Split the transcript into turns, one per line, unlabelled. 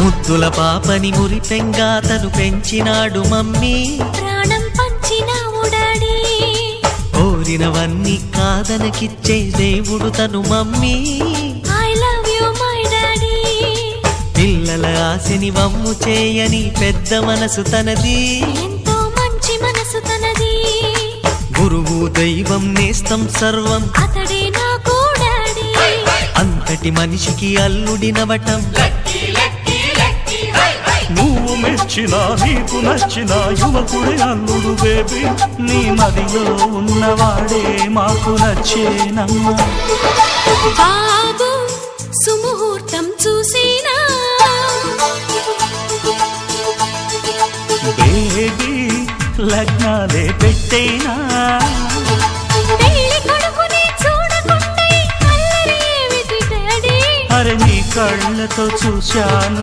ముద్దుల పాపని మురిపెంగా తను పెంచినాడు మమ్మీ,
ప్రాణం పంచినావు డాడీ.
కోరినవన్నీ కాదనకిచ్చే దేవుడు తను mummy,
I love you my daddy.
పిల్లల ఆశని వమ్ము చేయని పెద్ద మనసు తనది,
ఎంతో మంచి మనసు తనది.
గురువు దైవం నేస్తం సర్వం
అతడే నాకు డాడీ.
అంతటి మనిషికి అల్లుడినవటం,
నువ్వు మెచ్చిన నీకు నచ్చిన యువకుడే అల్లుడు బేబీ, నీ మదిలో ఉన్నవాడే మాకు నచ్చేనమ్మా.
బాబు సుముహూర్తం చూసినా,
బేబీ లగ్నాలే పెట్టేనా,
పెళ్లి కొడుకుని చూడకుంటే అల్లరి ఏమిటి డాడీ.
అరే నీ కళ్ళతో చూశాను